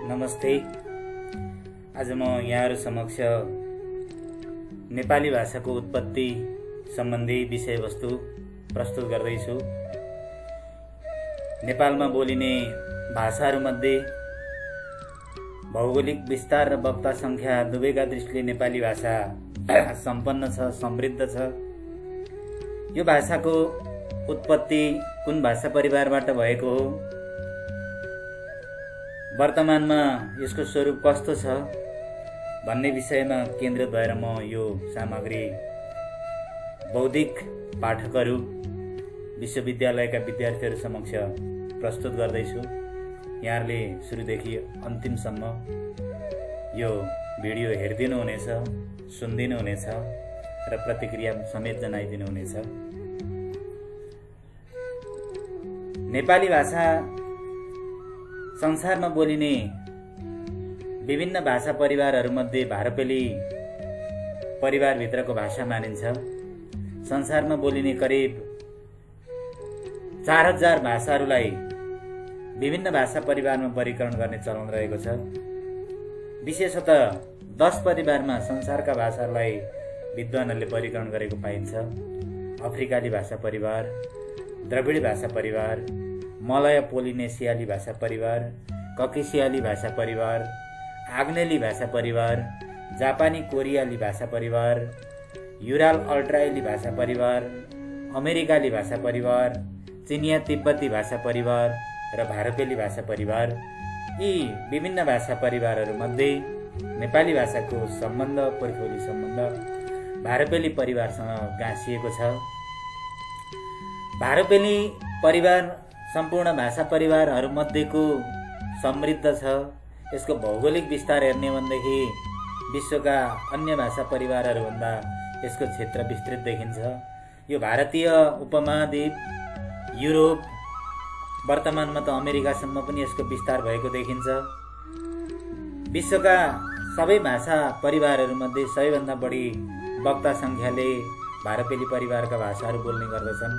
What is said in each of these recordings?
नमस्ते। आज म यहाँहरु समक्ष नेपाली भाषाको उत्पत्ति सम्बन्धी विषयवस्तु प्रस्तुत गर्दैछु। नेपालमा बोलिने भाषाहरूमध्ये भौगोलिक विस्तार र वक्ता संख्या दुवैका दृष्टिले नेपाली भाषा सम्पन्न छ, समृद्ध छ। यो भाषाको उत्पत्ति कुन भाषा परिवारबाट भएको हो, वर्तमानमा यसको स्वरूप कस्तो छ भन्ने विषयमा केन्द्रित भएर म यो सामग्री बौद्धिक पाठकहरू, विश्वविद्यालयका विद्यार्थीहरू समक्ष प्रस्तुत गर्दैछु। यहाँहरूले सुरुदेखि अन्तिमसम्म यो भिडियो हेरिदिनु हुनेछ, सुनिदिनु हुनेछ र प्रतिक्रिया समेत जनाइदिनु हुनेछ। नेपाली भाषा संसारमा बोलिने विभिन्न भाषा परिवारहरूमध्ये भारपेली परिवारभित्रको भाषा मानिन्छ। संसारमा बोलिने करिब 4000 भाषाहरूलाई विभिन्न भाषा परिवारमा वर्गीकरण गर्ने चलन रहेको छ। विशेषतः 10 परिवारमा संसारका भाषाहरूलाई विद्वानहरूले वर्गीकरण गरेको पाइन्छ। अफ्रिकाली भाषा परिवार, द्रविडी भाषा परिवार, मलय पोलिनेसियाली भाषा परिवार, ककेसियाली भाषा परिवार, आग्नेली भाषा परिवार, जापानी कोरियाली भाषा परिवार, युराल अल्ट्रायली भाषा परिवार, अमेरिकाली भाषा परिवार, चिनिया तिब्बती भाषा परिवार र भारपेली भाषा परिवार। यी विभिन्न भाषा परिवारहरूमध्ये नेपाली भाषाको सम्बन्ध, पुर्खौली सम्बन्ध भारपेली परिवारसँग गाँसिएको छ। भारपेली परिवार सम्पूर्ण भाषा परिवारहरूमध्येको समृद्ध छ। यसको भौगोलिक विस्तार हेर्ने भनेदेखि विश्वका अन्य भाषा परिवारहरूभन्दा यसको क्षेत्र विस्तृत देखिन्छ। यो भारतीय उपमहाद्वीप, युरोप, वर्तमानमा त अमेरिकासम्म पनि यसको विस्तार भएको देखिन्छ। विश्वका सबै भाषा परिवारहरूमध्ये सबैभन्दा बढी वक्ता संख्याले भारपेली परिवारका भाषाहरू बोल्ने गर्दछन्।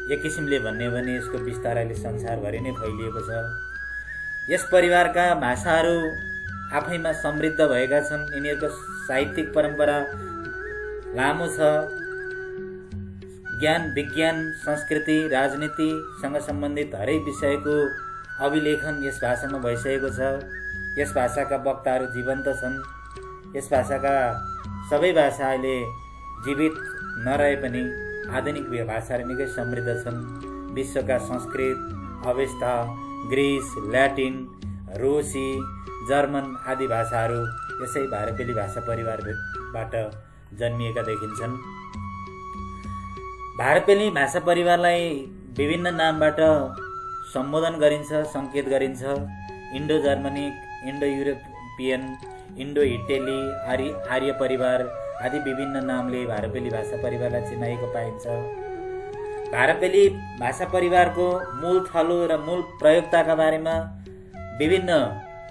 एक किसिमले भन्ने हो भने यसको विस्तार अहिले संसारभरि नै फैलिएको छ। यस परिवारका भाषाहरू आफैमा समृद्ध भएका छन्। यिनीहरूको साहित्यिक परम्परा लामो छ। ज्ञान, विज्ञान, संस्कृति, राजनीतिसँग सम्बन्धित हरेक विषयको अभिलेखन यस भाषामा भइसकेको छ। यस भाषाका वक्ताहरू जीवन्त छन्। यस भाषाका सबै भाषा अहिले जीवित नरहे पनि आधुनिक भाषाहरू निकै समृद्ध छन्। विश्वका संस्कृत, अवेस्ता, ग्रिस, ल्याटिन, रुसी, जर्मन आदि भाषाहरू यसै भारपेली भाषा परिवारबाट जन्मिएका देखिन्छन्। भारपेली भाषा परिवारलाई विभिन्न नामबाट सम्बोधन गरिन्छ, सङ्केत गरिन्छ। Indo Germanic, Indo European, Indo इटेली, आर्य परिवार आदि विभिन्न नामले भारपेली भाषा परिवारलाई चिनाइएको पाइन्छ। भारपेली भाषा परिवारको मूल थलो र मूल प्रयोगताका बारेमा विभिन्न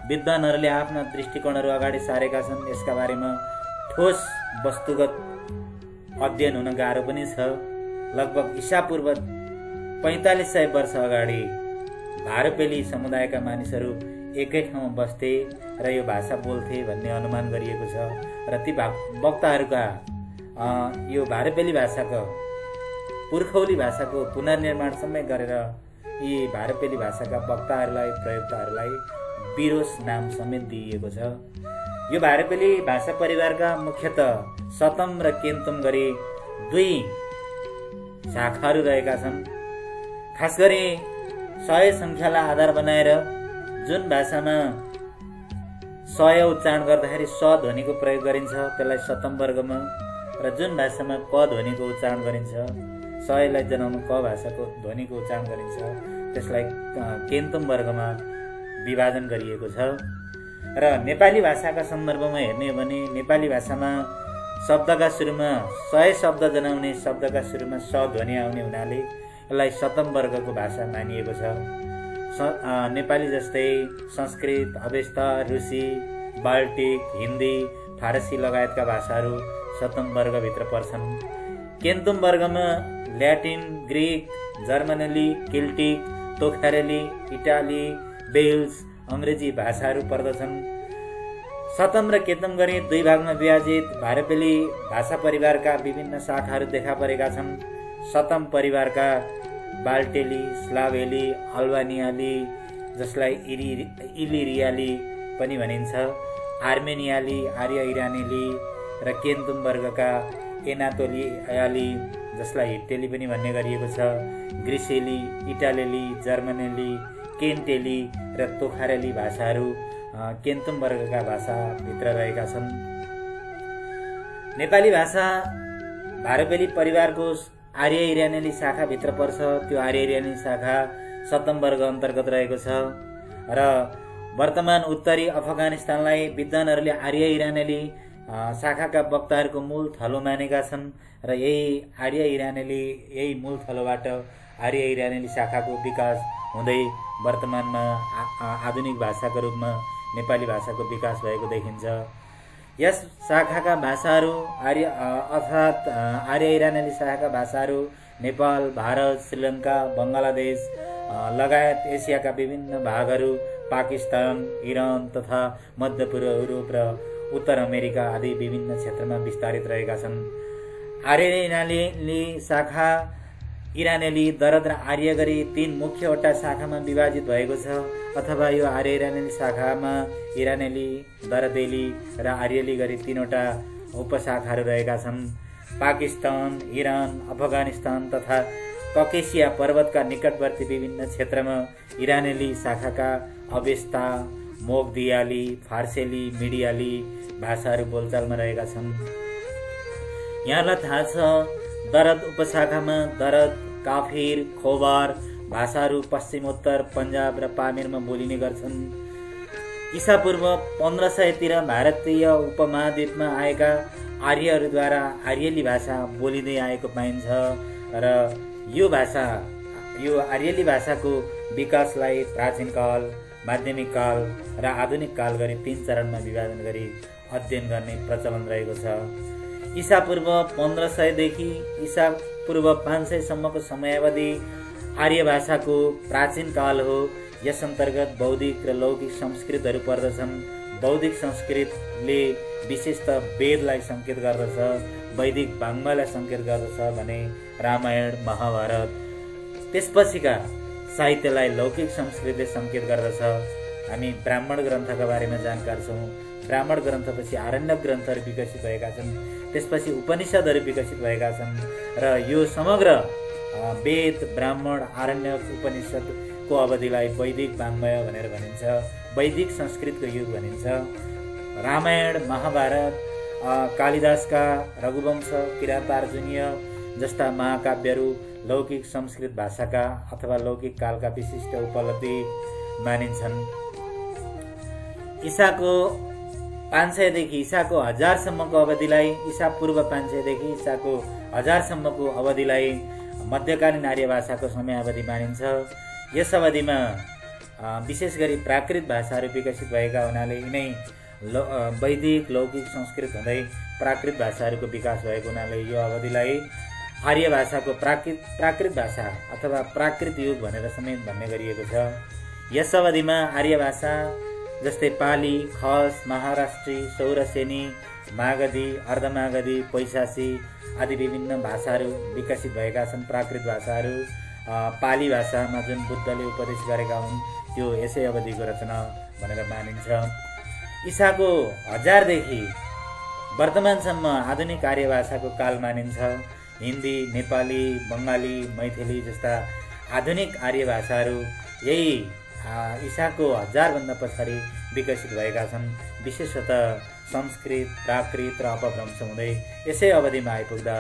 विद्वानहरूले आफ्ना दृष्टिकोणहरू अगाडि सारेका छन्। यसका बारेमा ठोस वस्तुगत अध्ययन हुन गाह्रो पनि छ। लगभग ईसापूर्व 4500 वर्ष अगाडि भारपेली समुदायका मानिसहरू एकै ठाउँमा बस्थे र यो भाषा बोल्थे भन्ने अनुमान गरिएको छ। र ती वक्ताहरूका यो भारपेली भाषाको, पुर्खौली भाषाको पुनर्निर्माण समय गरेर यी भारपेली भाषाका वक्ताहरूलाई, प्रयोक्ताहरूलाई बिरोस नाम समेत दिइएको छ। यो भारपेली भाषा परिवारका मुख्यतः सतम र केन्तुम गरी 2 शाखाहरू रहेका छन्। खास गरी 100 संख्यालाई आधार बनाएर जुन भाषामा 100 उच्चारण गर्दाखेरि स ध्वनिको प्रयोग गरिन्छ त्यसलाई सतम वर्गमा, र जुन भाषामा क ध्वनिको उच्चारण गरिन्छ, 100 लाई जनाउन क भाषाको ध्वनिको उच्चारण गरिन्छ, त्यसलाई केन्तुम वर्गमा विभाजन गरिएको छ। र नेपाली भाषाका सन्दर्भमा हेर्ने हो भने नेपाली भाषामा शब्दका सुरुमा 100 शब्द जनाउने शब्दका सुरुमा स ध्वनि आउने हुनाले यसलाई सतम वर्गको भाषा मानिएको छ। नेपाली जस्तै संस्कृत, अवेस्ता, रुसी, बाल्टिक, हिन्दी, फारसी लगायतका भाषाहरू सतम वर्गभित्र पर्छन्। केन्तुम वर्गमा ल्याटिन, ग्रिक, जर्मनली, केल्टिक, तोखारेली, इटाली, बेल्स अङ्ग्रेजी भाषाहरू पर्दछन्। सतम र केतम गरी दुई भागमा विभाजित भारपेली भाषा परिवारका विभिन्न शाखाहरू देखा परेका छन्। सतम परिवारका बाल्टेली, स्लाभेली, अल्बानियाली, जसलाई इलिरियाली पनि भनिन्छ, आर्मेनियाली, आर्य इरानेली र केन्तुम वर्गका एनातोलियाली, जसलाई हिट्टेली पनि भन्ने गरिएको छ, ग्रिसेली, इटालेली, जर्मनेली, केन्टेली र तोखारेली भाषाहरू केन्तुम वर्गका भाषाभित्र रहेका छन्। नेपाली भाषा भारपेली परिवारको आर्य इरानेली शाखाभित्र पर्छ। त्यो आर्य इरानेली शाखा सतम वर्ग अन्तर्गत रहेको छ र वर्तमान उत्तरी अफगानिस्तानलाई विद्वानहरूले आर्य इरानेली शाखाका वक्ताहरूको मूल थलो मानेका छन् र यही मूल थलोबाट आर्य इरानेली शाखाको विकास हुँदै वर्तमानमा आधुनिक भाषाको रूपमा नेपाली भाषाको विकास भएको देखिन्छ। यस शाखाका भाषाहरू अर्थात् आर्य इरानेली शाखाका भाषाहरू नेपाल, भारत, श्रीलङ्का, बङ्गलादेश लगायत एसियाका विभिन्न भागहरू, पाकिस्तान, इरान तथा मध्यपूर्व युरोप र उत्तर अमेरिका आदि विभिन्न क्षेत्रमा विस्तारित रहेका छन्। आर्य इरानेली शाखा इरानेली, दरद र आर्य गरी 3 मुख्यवटा शाखामा विभाजित भएको छ, अथवा यो आर्य इरानेली शाखामा इरानेली, दरदेली र आर्यली गरी 3वटा उपशाखाहरू रहेका छन्। पाकिस्तान, इरान, अफगानिस्तान तथा ककेसिया पर्वतका निकटवर्ती विभिन्न क्षेत्रमा इरानेली शाखाका अवेस्ता, मोगदियाली, फार्सेली, मिडियाली भाषाहरू बोलचालमा रहेका छन्। यहाँलाई थाहा छ, दरद उपशाखामा दरद, काफिर, खोबार भाषाहरू पश्चिमोत्तर पन्जाब र पामेरमा बोलिने गर्छन्। ईसापूर्व 1500 तिर भारतीय उपमहाद्वीपमा आएका आर्यहरूद्वारा आर्यली भाषा बोलिँदै आएको पाइन्छ र यो आर्यली भाषाको विकासलाई प्राचीन काल, माध्यमिक काल र आधुनिक काल गरी 3 चरणमा विभाजन गरी अध्ययन गर्ने प्रचलन रहेको छ। ईसापूर्व 1500 देखि ईसापूर्व 500 सम्मको समयावधि आर्य भाषाको प्राचीन काल हो। यस अन्तर्गत बौद्धिक र लौकिक संस्कृतहरू पर्दछन्। बौद्धिक संस्कृतले विशेषतः वेदलाई संकेत गर्दछ, वैदिक वाङ्मयलाई संकेत गर्दछ भने रामायण, महाभारत। त्यसपछिका साहित्यलाई लौकिक संस्कृतले संकेत गर्दछ। हामी ब्राह्मण ग्रन्थका बारेमा जानकार छौँ। ब्राह्मण ग्रन्थपछि आरण्यक ग्रन्थहरू विकसित भएका छन्, त्यसपछि उपनिषदहरू विकसित भएका छन् र यो समग्र वेद, ब्राह्मण, आरण्यक, उपनिषदको अवधिलाई वैदिक वाङ्मय भनेर भनिन्छ, वैदिक संस्कृतको युग भनिन्छ। रामायण, महाभारत, कालिदासका रघुवंश, किरातार्जुनीय जस्ता महाकाव्यहरू लौकिक संस्कृत भाषाका अथवा लौकिक कालका विशिष्ट उपलब्धि मानिन्छन्। ईसाको 500 देखि ईसाको 1000 सम्मको अवधिलाई, ईसा पूर्व 500 देखि ईसाको 1000 सम्मको अवधिलाई मध्यकालीन आर्य भाषाको समयावधि मानिन्छ। यस अवधिमा विशेष गरी प्राकृत भाषाहरू विकसित भएका हुनाले यिनै वैदिक, लौकिक, संस्कृत हुँदै प्राकृत भाषाहरूको विकास भएको हुनाले यो अवधिलाई आर्य भाषाको प्राकृत भाषा अथवा प्राकृत युग भनेर समेत भन्ने गरिएको छ। यस अवधिमा आर्य भाषा जस्तै पाली, खस, महाराष्ट्री, सौरसेनी, मागधी, अर्धमागधी, पैशासी आदि विभिन्न भाषाहरू विकसित भएका छन्। प्राकृत भाषाहरू पाली भाषामा जुन बुद्धले उपदेश गरेका हुन् त्यो यसै अवधिको रचना भनेर मानिन्छ। ईसाको 1000 देखि वर्तमानसम्म आधुनिक आर्य भाषाको काल मानिन्छ। हिन्दी, नेपाली, बङ्गाली, मैथिली जस्ता आधुनिक आर्य भाषाहरू यही ईसाको 1000 भन्दा पछाडि विकसित भएका छन्। विशेषतः संस्कृत, प्राकृत र अपभ्रंश हुँदै यसै अवधिमा आइपुग्दा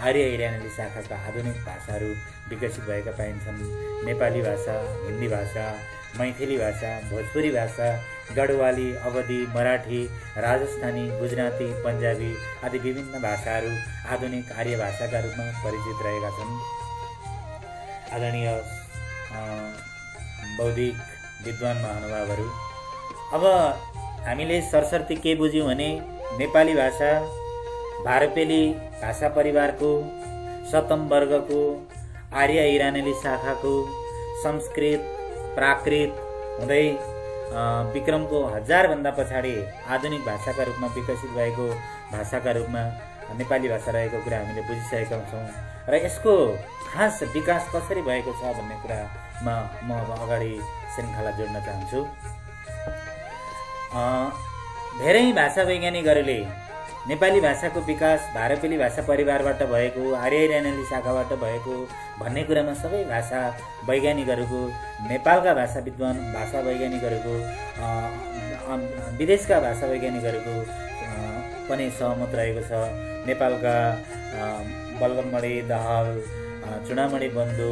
आर्य इरानेली शाखाका आधुनिक भाषाहरू विकसित भएका पाइन्छन्। नेपाली भाषा, हिन्दी भाषा, मैथिली भाषा, भोजपुरी भाषा, गढवाली, अवधी, मराठी, राजस्थानी, गुजराती, पन्जाबी आदि विभिन्न भाषाहरू आधुनिक आर्य भाषाका रूपमा परिचित रहेका छन्। आदरणीय बौद्धिक विद्वान महानुभावहरू, अब हामीले सरसर्ती के बुझ्यौँ भने नेपाली भाषा भारपेली भाषा परिवारको सतम वर्गको आर्य इरानेली शाखाको संस्कृत, प्राकृत हुँदै विक्रमको 1000 भन्दा पछाडि आधुनिक भाषाका रूपमा विकसित भएको भाषाका रूपमा नेपाली भाषा रहेको कुरा हामीले बुझिसकेका छौँ र यसको खास विकास कसरी भएको छ भन्ने कुरामा म अब अगाडि श्रृङ्खला जोड्न चाहन्छु। धेरै भाषा वैज्ञानिकहरूले नेपाली भाषाको विकास भारपेली भाषा परिवारबाट भएको, आर्य इरानेली शाखाबाट भएको भन्ने कुरामा सबै भाषा वैज्ञानिकहरूको, नेपालका भाषा विद्वान भाषा वैज्ञानिकहरूको, विदेशका भाषा वैज्ञानिकहरूको पनि सहमत रहेको छ। नेपालका बल्लभमणि दाहाल, चुडामणि बन्धु,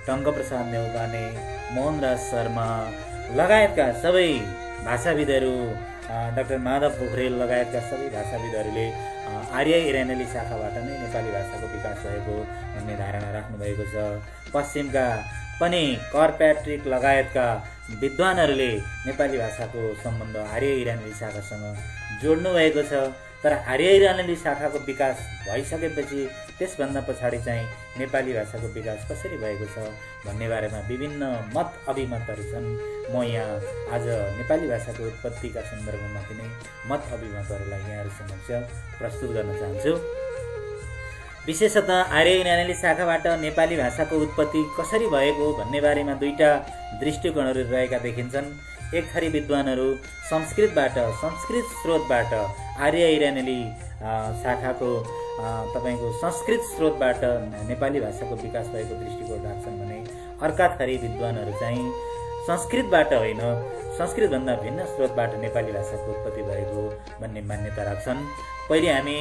टङ्कप्रसाद नेउपाने, मोहनराज शर्मा लगायतका सबै भाषाविदहरू, डाक्टर माधव पोखरेल लगायतका सबै भाषाविदहरूले आर्य इरानेली शाखाबाट नै नेपाली भाषाको विकास भएको भन्ने धारणा राख्नुभएको छ। पश्चिमका पनि कर्पैट्रिक लगायतका विद्वानहरूले नेपाली भाषाको सम्बन्ध आर्य इरानेली शाखासँग जोड्नु भएको छ। तर आर्य इरानेली शाखाको विकास भइसकेपछि त्यसभन्दा पछाडि चाहिँ नेपाली भाषाको विकास कसरी भएको छ भन्ने बारेमा विभिन्न मत अभिमतहरू छन्। म यहाँ आज नेपाली भाषाको उत्पत्तिका सन्दर्भमा कुनै मत अभिमतहरूलाई यहाँहरू समक्ष प्रस्तुत गर्न चाहन्छु। विशेषतः आर्य इरानेली शाखाबाट नेपाली भाषाको उत्पत्ति कसरी भएको भन्ने बारेमा दुईटा दृष्टिकोणहरू रहेका देखिन्छन्। एक थरी विद्वानहरू संस्कृत स्रोतबाट आर्य इरानेली शाखाको तपाईको संस्कृत स्रोतबाट नेपाली भाषाको विकास भएको दृष्टिकोण राख्छन् भने अर्का थरी विद्वानहरू चाहिँ संस्कृतबाट होइन, संस्कृतभन्दा भिन्न स्रोतबाट नेपाली भाषाको उत्पत्ति भएको भन्ने मान्यता राख्छन्। पहिले हामी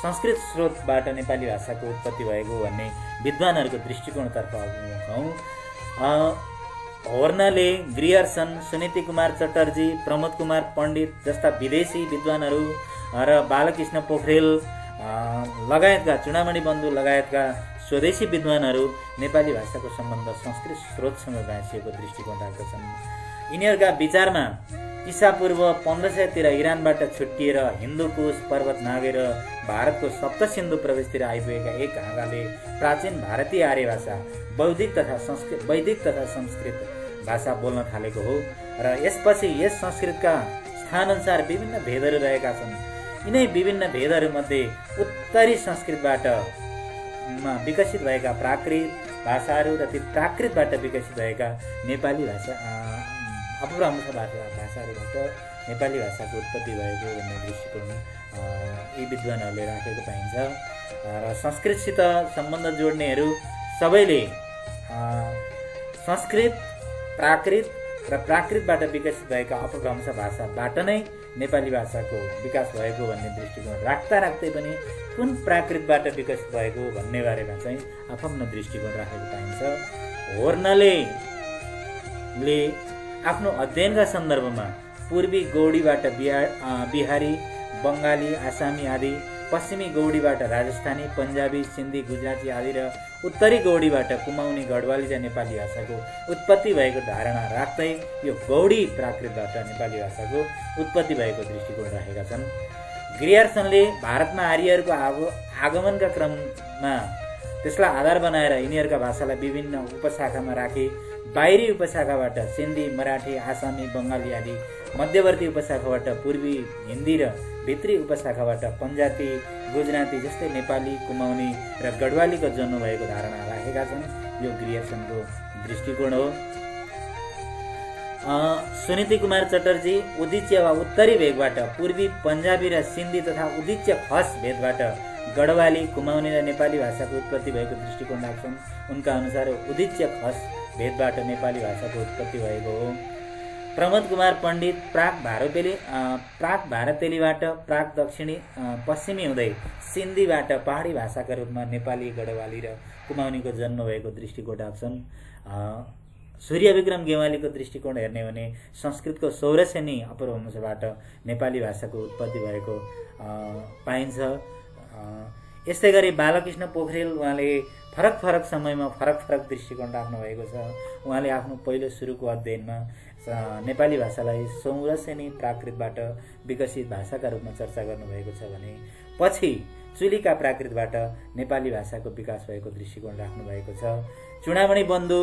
संस्कृत स्रोतबाट नेपाली भाषाको उत्पत्ति भएको भन्ने विद्वानहरूको दृष्टिकोणतर्फ आउँ। होर्नले, ग्रियर्सन, सुनीति कुमार चटर्जी, प्रमोद कुमार पण्डित जस्ता विदेशी विद्वानहरू र बालकृष्ण पोखरेल लगायतका, चुडामणि बन्धु लगायतका स्वदेशी विद्वानहरू नेपाली भाषाको सम्बन्ध संस्कृत स्रोतसँग गाँसिएको दृष्टिकोण राख्दछन्। यिनीहरूका विचारमा ईसापूर्व 1500 तिर इरानबाट छुट्टिएर हिन्दुकुश पर्वत नागेर भारतको सप्तसिन्धु प्रदेशतिर आइपुगेका एक हाँगाले प्राचीन भारतीय आर्य भाषा वैदिक तथा संस्कृत भाषा बोल्न थालेको हो र यसपछि यस संस्कृतका स्थानअनुसार विभिन्न भेदहरू रहेका छन्। यिनै विभिन्न भेदहरूमध्ये उत्तरी संस्कृतबाट विकसित भएका प्राकृत भाषाहरू र ती प्राकृतबाट विकसित भएका नेपाली भाषा अपभ्रंश भाषाहरूबाट नेपाली भाषाको उत्पत्ति भएको भन्ने दृष्टिकोण यी विद्वानहरूले राखेको पाइन्छ। र संस्कृतसित सम्बन्ध जोड्नेहरू सबैले संस्कृत, प्राकृत र प्राकृतबाट विकसित भएका अपभ्रंश भाषाबाट नै नेपाली भाषाको विकास भएको भन्ने दृष्टिकोण राख्दै पनि कुन प्राकृतबाट विकसित भएको भन्ने बारेमा चाहिँ आफ्नो दृष्टिकोण राखेको पाइन्छ। होर्नले आफ्नो अध्ययनका सन्दर्भमा पूर्वी गौडीबाट बिहारी, बङ्गाली, आसामी आदि, पश्चिमी गौडीबाट राजस्थानी, पन्जाबी, सिन्धी, गुजराती आदि र उत्तरी गौडीबाट कुमाउनी, गढवाली र नेपाली भाषाको उत्पत्ति भएको धारणा राख्दै यो गौडी प्राकृतबाट नेपाली भाषाको उत्पत्ति भएको दृष्टिकोण राखेका छन्। ग्रियर्सनले भारतमा आर्यहरूको आगमनका क्रममा त्यसलाई आधार बनाएर यिनीहरूका भाषालाई विभिन्न उपशाखामा राखी बाहिरी उपशाखाबाट सिन्धी, मराठी, आसामी, बङ्गाली आदि, मध्यवर्ती उपशाखाबाट पूर्वी हिन्दी र भित्री उपशाखाबाट पन्जाबी, गुजराती जस्तै नेपाली, कुमाउनी र गढवालीको जन्म भएको धारणा राखेका छन्। यो ग्रियर्सनको दृष्टिकोण हो। सुनीति कुमार चटर्जी उदिच्य वा उत्तरी भेगबाट पूर्वी पन्जाबी र सिन्धी तथा उदिच्य खस भेदबाट गढवाली, कुमाउनी र नेपाली भाषाको उत्पत्ति भएको दृष्टिकोण राख्छन्। उनका अनुसार उदिच्य खस भेदबाट नेपाली भाषाको उत्पत्ति भएको हो। प्रमोद कुमार पण्डित प्राक भारतेलीबाट प्राक दक्षिणी पश्चिमी हुँदै सिन्धीबाट पहाडी भाषाका रूपमा नेपाली, गढवाली र कुमाउनीको जन्म भएको दृष्टिकोण राख्छन्। सूर्य विक्रम गेवालीको दृष्टिकोण हेर्ने भने संस्कृतको सौरसेनी अपभ्रंशबाट नेपाली भाषाको उत्पत्ति भएको पाइन्छ। यस्तै गरी बालकृष्ण पोखरेल उहाँले फरक समयमा फरक दृष्टिकोण राख्नु भएको छ। उहाँले आफ्नो पहिलो सुरुको अध्ययनमा नेपाली भाषालाई सौरसेनी प्राकृतबाट विकसित भाषाका रूपमा चर्चा गर्नुभएको छ भने पछि चुलिका प्राकृतबाट नेपाली भाषाको विकास भएको दृष्टिकोण राख्नु भएको छ। चुडामणि बन्धु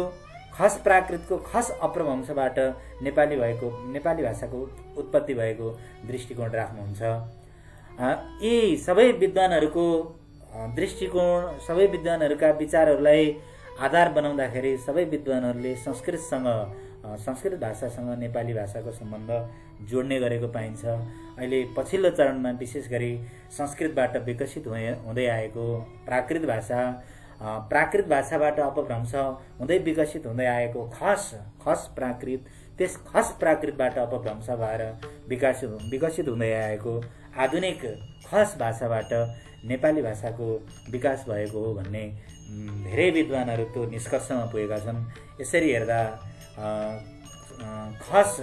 खस प्राकृतको खस अपभ्रंशबाट नेपाली भाषाको उत्पत्ति भएको दृष्टिकोण राख्नुहुन्छ। यी सबै विद्वानहरूको दृष्टिकोण, सबै विद्वानहरूका विचारहरूलाई आधार बनाउँदाखेरि सबै विद्वानहरूले संस्कृत भाषासँग नेपाली भाषाको सम्बन्ध जोड्ने गरेको पाइन्छ। अहिले पछिल्लो चरणमा विशेष गरी संस्कृतबाट विकसित हुँदै आएको प्राकृत भाषाबाट अपभ्रंश हुँदै विकसित हुँदै आएको खस प्राकृत, त्यस खस प्राकृतबाट अपभ्रंश भएर विकसित हुँदै आएको आधुनिक खस भाषाबाट नेपाली भाषाको विकास भएको हो भन्ने धेरै विद्वानहरू त्यो निष्कर्षमा पुगेका छन्। यसरी हेर्दा खस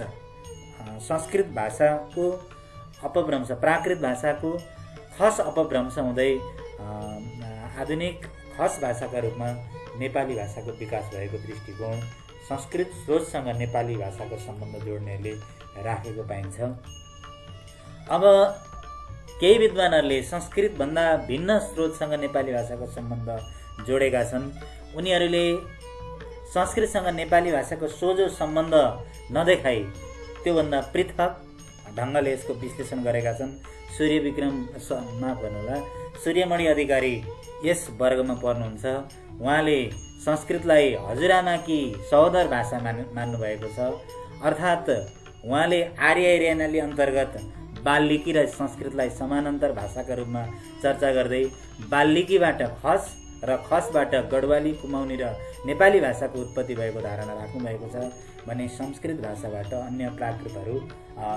संस्कृत भाषाको अपभ्रंश, प्राकृत भाषाको खस अपभ्रंश हुँदै आधुनिक खस भाषाका रूपमा नेपाली भाषाको विकास भएको दृष्टिकोण संस्कृत स्रोतसँग नेपाली भाषाको सम्बन्ध जोड्नेले राखेको पाइन्छ। अब केही विद्वानहरूले संस्कृतभन्दा भिन्न स्रोतसँग नेपाली भाषाको सम्बन्ध जोडेका छन्। उनीहरूले संस्कृतसँग नेपाली भाषाको सोझो सम्बन्ध नदेखाई त्योभन्दा पृथक ढङ्गले यसको विश्लेषण गरेका छन्। सूर्यमणि अधिकारी यस वर्गमा पर्नुहुन्छ। उहाँले संस्कृतलाई हजुरआमाकी सहोदर भाषा मान्नु भएको छ। अर्थात् उहाँले आर्य इरानेली अन्तर्गत बाल्लिकी र संस्कृतलाई समानान्तर भाषाका रूपमा चर्चा गर्दै बाल्लिकीबाट खस र खसबाट गढवाली, कुमाउनी र नेपाली भाषाको उत्पत्ति भएको धारणा राख्नु भएको छ भने संस्कृत भाषाबाट अन्य प्राकृतहरू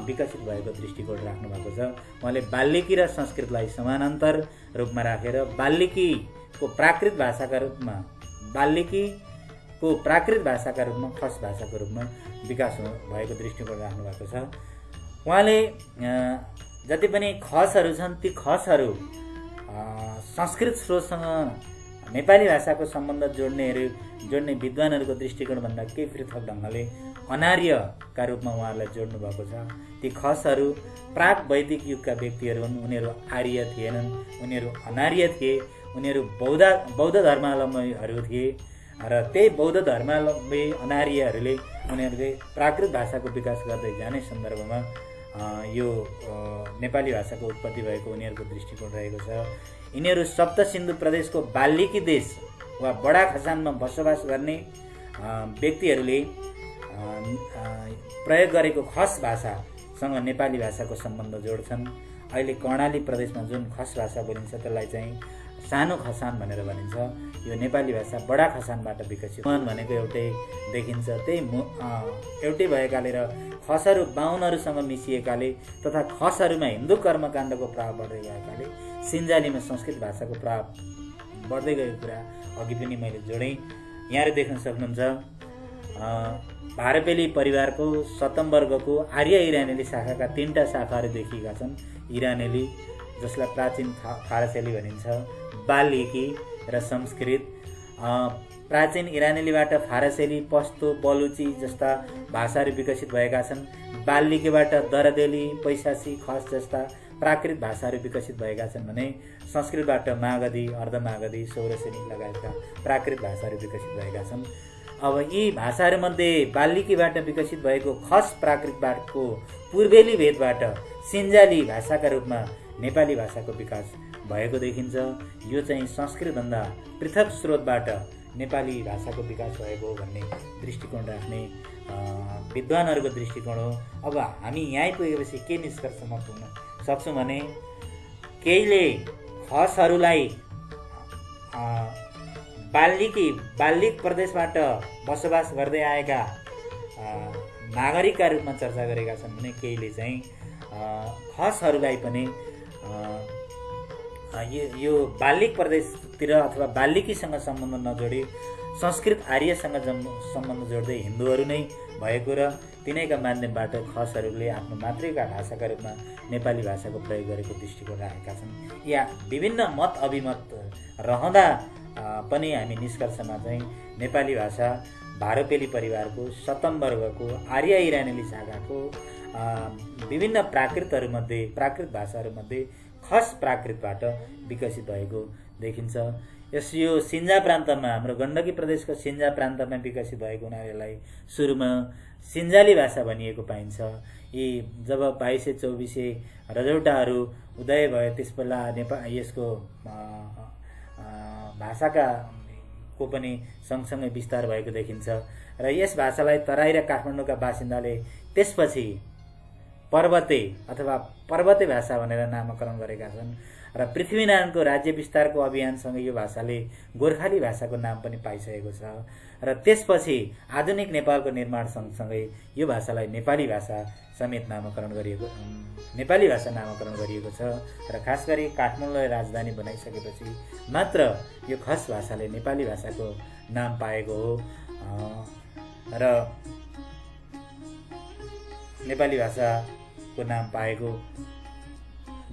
विकसित भएको दृष्टिकोण राख्नु भएको छ। उहाँले बाल्लिकी र संस्कृतलाई समानान्तर रूपमा राखेर बाल्लिकीको प्राकृत भाषाका रूपमा खस भाषाको रूपमा विकास भएको दृष्टिकोण राख्नु भएको छ। उहाँले जति पनि खसहरू छन् ती खसहरू संस्कृत स्रोतसँग नेपाली भाषाको सम्बन्ध जोड्ने विद्वानहरूको दृष्टिकोणभन्दा केही पृथक ढङ्गले अनार्यका रूपमा उहाँहरूलाई जोड्नु भएको छ। ती खसहरू प्राक वैदिक युगका व्यक्तिहरू हुन्। उनीहरू आर्य थिएनन्, उनीहरू अनार्य थिए, उनीहरू बौद्ध धर्मावलम्बीहरू थिए र त्यही बौद्ध धर्मावलम्बी अनार्यहरूले उनीहरूले प्राकृत भाषाको विकास गर्दै जाने सन्दर्भमा यो नेपाली भाषाको उत्पत्ति भएको उनीहरूको दृष्टिकोण रहेको छ। यिनीहरू सप्त सिन्धु प्रदेशको बाल्लिकी देश वा बडा खसानमा बसोबास गर्ने व्यक्तिहरूले प्रयोग गरेको खस भाषासँग नेपाली भाषाको सम्बन्ध जोड्छन्। अहिले कर्णाली प्रदेशमा जुन खस भाषा बोलिन्छ त्यसलाई चाहिँ सानो खसान भनेर भनिन्छ। यो नेपाली भाषा बडा खसानबाट विकसित भनेको एउटै देखिन्छ। त्यही एउटै भएकाले र खसहरू बाहुनहरूसँग मिसिएकाले तथा खसहरूमा हिन्दू कर्मकाण्डको प्रभाव बढ्दै गएकाले सिन्जालीमा संस्कृत भाषाको प्रभाव बढ्दै गएको कुरा अघि पनि मैले जोडेँ। यहाँहरू देख्न सक्नुहुन्छ भारपेली परिवारको सप्तम वर्गको आर्य इरानेली शाखाका 3टा शाखाहरू देखिएका छन्। इरानेली, जसलाई प्राचीन फारसेली भनिन्छ, बाल्लिकी र संस्कृत। प्राचीन इरानेलीबाट फारसेली, पस्तो, बलुची जस्ता भाषाहरू विकसित भएका छन्। बाल्लिकीबाट दरदेली, पैसासी, खस जस्ता प्राकृत भाषाहरू विकसित भएका छन् भने संस्कृतबाट मागधी, अर्धमागधी, सौरसेनी लगायतका प्राकृत भाषाहरू विकसित भएका छन्। अब यी भाषाहरूमध्ये बाल्लिकीबाट विकसित भएको खस प्राकृतको पूर्वेली भेदबाट सिन्जाली भाषाका रूपमा नेपाली भाषाको विकास भएको देखिन्छ। यो चाहिँ संस्कृतभन्दा पृथक स्रोतबाट नेपाली भाषाको विकास भएको हो भन्ने दृष्टिकोण राख्ने विद्वानहरूको दृष्टिकोण हो। अब हामी यहाँ पुगेपछि के निष्कर्षमा पुग्न सक्छौँ भने केहीले खसहरूलाई बाल्लिक प्रदेशबाट बसोबास गर्दै आएका नागरिकका रूपमा चर्चा गरेका छन् भने केहीले चाहिँ खसहरूलाई पनि यो बाल्लिक प्रदेशतिर अथवा बाल्लिकीसँग सम्बन्ध नजोडी संस्कृत आर्यसँग सम्बन्ध जोड्दै हिन्दूहरू नै भएको र तिनैका माध्यमबाट खसहरूले आफ्नो मातृका भाषाका रूपमा नेपाली भाषाको प्रयोग गरेको दृष्टिकोण राखेका छन्। या विभिन्न मत अभिमत रहँदा पनि हामी निष्कर्षमा चाहिँ नेपाली भाषा भारपेली परिवारको सप्तम वर्गको आर्य इरानेली शाखाको विभिन्न प्राकृत भाषाहरूमध्ये खस प्राकृतबाट विकसित भएको देखिन्छ। यो सिन्जा प्रान्तमा हाम्रो गण्डकी प्रदेशको सिन्जा प्रान्तमा विकसित भएको हुनाले यसलाई सुरुमा सिन्जाली भाषा भनिएको पाइन्छ। यी जब 2200-2400 रजौटाहरू उदय भयो त्यसबेला यसको भाषाका को पनि सँगसँगै विस्तार भएको देखिन्छ र यस भाषालाई तराई र काठमाडौँका बासिन्दाले त्यसपछि पर्वते अथवा पर्वते भाषा भनेर नामकरण गरेका छन् र पृथ्वीनारायणको राज्य विस्तारको अभियानसँगै यो भाषाले गोर्खाली भाषाको नाम पनि पाइसकेको छ र त्यसपछि आधुनिक नेपालको निर्माण सँगसँगै यो भाषालाई नेपाली भाषा समेत नामकरण गरिएको छ र खास गरी काठमाडौँलाई राजधानी बनाइसकेपछि मात्र यो खस भाषाले नेपाली भाषाको नाम पाएको हो र नेपाली भाषाको नाम पाएको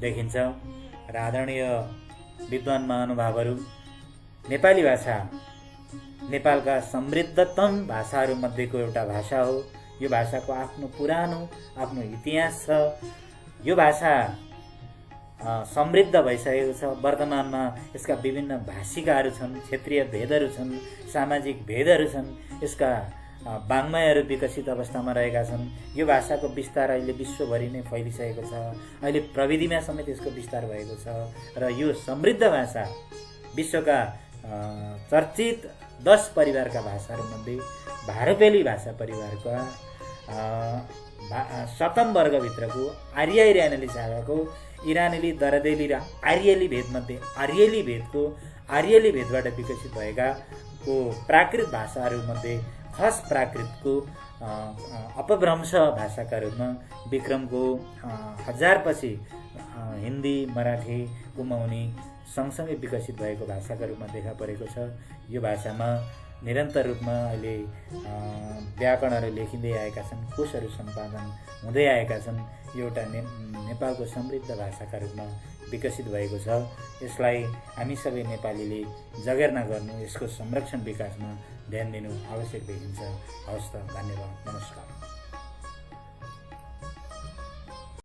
देखिन्छ र आदरणीय विद्वान महानुभावहरू नेपाली भाषा नेपालका समृद्धतम भाषाहरूमध्येको एउटा भाषा हो। यो भाषाको आफ्नो पुरानो आफ्नो इतिहास छ। यो भाषा समृद्ध भइसकेको छ। वर्तमानमा यसका विभिन्न भाषिकाहरू छन्, क्षेत्रीय भेदहरू छन्, सामाजिक भेदहरू छन्, यसका वाङ्मयहरू विकसित अवस्थामा रहेका छन्। यो भाषाको विस्तार अहिले विश्वभरि नै फैलिसकेको छ। अहिले प्रविधिमा समेत यसको विस्तार भएको छ र यो समृद्ध भाषा विश्वका चर्चित 10 परिवारका भाषाहरूमध्ये भारोपेली भाषा परिवारका 7औं वर्गभित्रको आर्य इरानेली शाखाको इरानेली, दरदेली र आर्यली भेदमध्ये आर्यली भेदबाट विकसित भएका को प्राकृत भाषाहरूमध्ये खस प्राकृतको अपभ्रंश भाषाका रूपमा विक्रमको 1000 पछि हिन्दी, मराठी, कुमाउनी सँगसँगै विकसित भएको भाषाका रूपमा देखा परेको छ। यो भाषामा निरन्तर रूपमा अहिले व्याकरणहरू लेखिँदै आएका छन्, कोषहरू सम्पादन हुँदै आएका छन्। यो एउटा नेपालको समृद्ध भाषाका रूपमा विकसित भएको छ। यसलाई हामी सबै नेपालीले जगेर्ना गर्नु, यसको संरक्षण विकासमा ध्यान दिनु आवश्यक देखिन्छ। हवस् त, धन्यवाद, नमस्कार।